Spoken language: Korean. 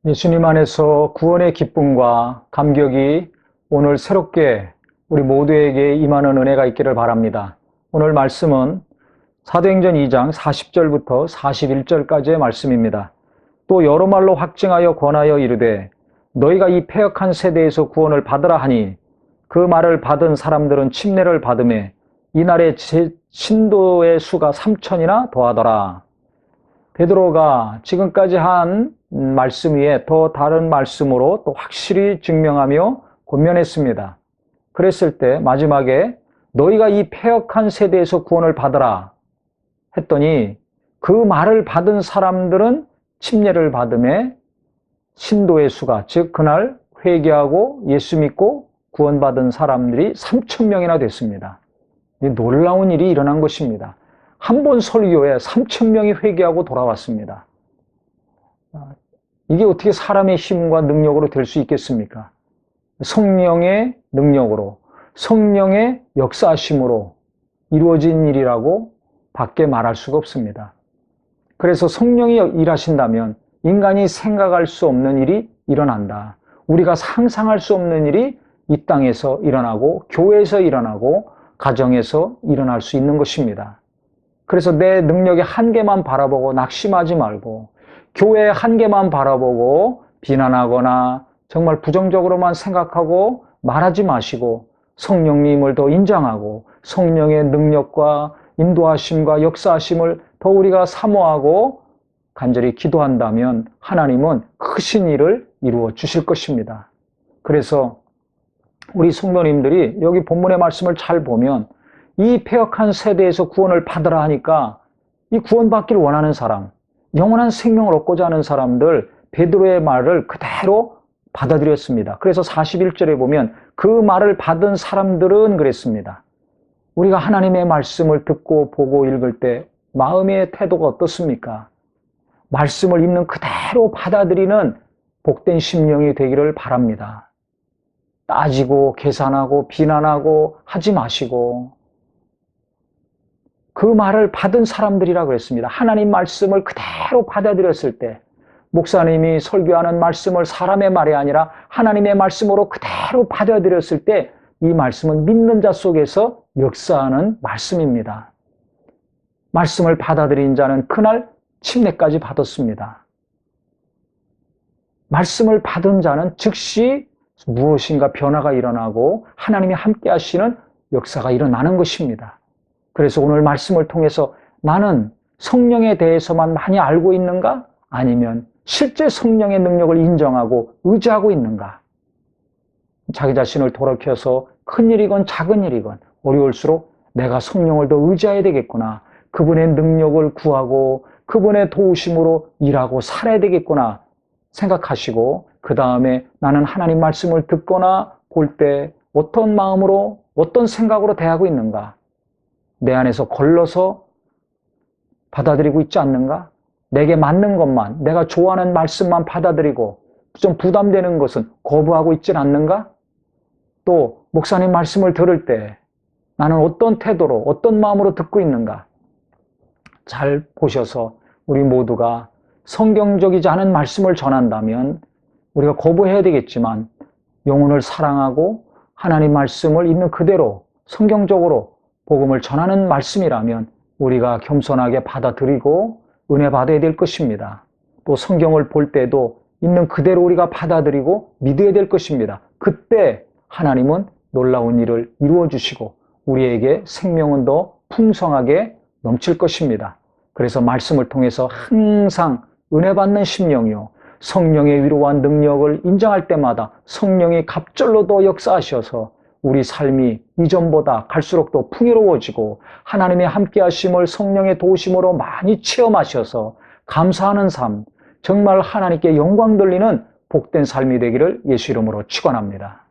예수님 안에서 구원의 기쁨과 감격이 오늘 새롭게 우리 모두에게 임하는 은혜가 있기를 바랍니다. 오늘 말씀은 사도행전 2장 40절부터 41절까지의 말씀입니다. 또 여러 말로 확증하여 권하여 이르되 너희가 이 패역한 세대에서 구원을 받으라 하니 그 말을 받은 사람들은 침례를 받음에 이날에 신도의 수가 3천이나 더하더라. 베드로가 지금까지 한 말씀 위에 더 다른 말씀으로 또 확실히 증명하며 권면했습니다. 그랬을 때 마지막에 너희가 이 패역한 세대에서 구원을 받으라 했더니 그 말을 받은 사람들은 침례를 받음에 신도의 수가, 즉 그날 회개하고 예수 믿고 구원받은 사람들이 3천 명이나 됐습니다. 놀라운 일이 일어난 것입니다. 한 번 설교에 3천 명이 회개하고 돌아왔습니다. 이게 어떻게 사람의 힘과 능력으로 될 수 있겠습니까? 성령의 능력으로, 성령의 역사하심으로 이루어진 일이라고 밖에 말할 수가 없습니다. 그래서 성령이 일하신다면 인간이 생각할 수 없는 일이 일어난다. 우리가 상상할 수 없는 일이 이 땅에서 일어나고 교회에서 일어나고 가정에서 일어날 수 있는 것입니다. 그래서 내 능력의 한계만 바라보고 낙심하지 말고 교회의 한계만 바라보고 비난하거나 정말 부정적으로만 생각하고 말하지 마시고 성령님을 더 인정하고 성령의 능력과 인도하심과 역사하심을 더 우리가 사모하고 간절히 기도한다면 하나님은 크신 일을 이루어 주실 것입니다. 그래서 우리 성도님들이 여기 본문의 말씀을 잘 보면 이 패역한 세대에서 구원을 받으라 하니까 이 구원받기를 원하는 사람, 영원한 생명을 얻고자 하는 사람들 베드로의 말을 그대로 받아들였습니다. 그래서 41절에 보면 그 말을 받은 사람들은 그랬습니다. 우리가 하나님의 말씀을 듣고 보고 읽을 때 마음의 태도가 어떻습니까? 말씀을 있는 그대로 받아들이는 복된 심령이 되기를 바랍니다. 따지고 계산하고 비난하고 하지 마시고 그 말을 받은 사람들이라 그랬습니다. 하나님 말씀을 그대로 받아들였을 때 목사님이 설교하는 말씀을 사람의 말이 아니라 하나님의 말씀으로 그대로 받아들였을 때 이 말씀은 믿는 자 속에서 역사하는 말씀입니다. 말씀을 받아들인 자는 그날 침례까지 받았습니다. 말씀을 받은 자는 즉시 무엇인가 변화가 일어나고 하나님이 함께 하시는 역사가 일어나는 것입니다. 그래서 오늘 말씀을 통해서 나는 성령에 대해서만 많이 알고 있는가? 아니면 실제 성령의 능력을 인정하고 의지하고 있는가? 자기 자신을 돌이켜서 큰 일이건 작은 일이건 어려울수록 내가 성령을 더 의지해야 되겠구나. 그분의 능력을 구하고 그분의 도우심으로 일하고 살아야 되겠구나 생각하시고 그 다음에 나는 하나님 말씀을 듣거나 볼 때 어떤 마음으로 어떤 생각으로 대하고 있는가? 내 안에서 걸러서 받아들이고 있지 않는가? 내게 맞는 것만, 내가 좋아하는 말씀만 받아들이고 좀 부담되는 것은 거부하고 있지 않는가? 또 목사님 말씀을 들을 때 나는 어떤 태도로 어떤 마음으로 듣고 있는가? 잘 보셔서 우리 모두가 성경적이지 않은 말씀을 전한다면 우리가 거부해야 되겠지만 영혼을 사랑하고 하나님 말씀을 있는 그대로 성경적으로 복음을 전하는 말씀이라면 우리가 겸손하게 받아들이고 은혜 받아야 될 것입니다. 또 성경을 볼 때도 있는 그대로 우리가 받아들이고 믿어야 될 것입니다. 그때 하나님은 놀라운 일을 이루어 주시고 우리에게 생명은 더 풍성하게 넘칠 것입니다. 그래서 말씀을 통해서 항상 은혜 받는 심령이요 성령의 위로와 능력을 인정할 때마다 성령이 갑절로 더 역사하셔서 우리 삶이 이전보다 갈수록 더 풍요로워지고 하나님의 함께하심을 성령의 도우심으로 많이 체험하셔서 감사하는 삶, 정말 하나님께 영광 돌리는 복된 삶이 되기를 예수 이름으로 축원합니다.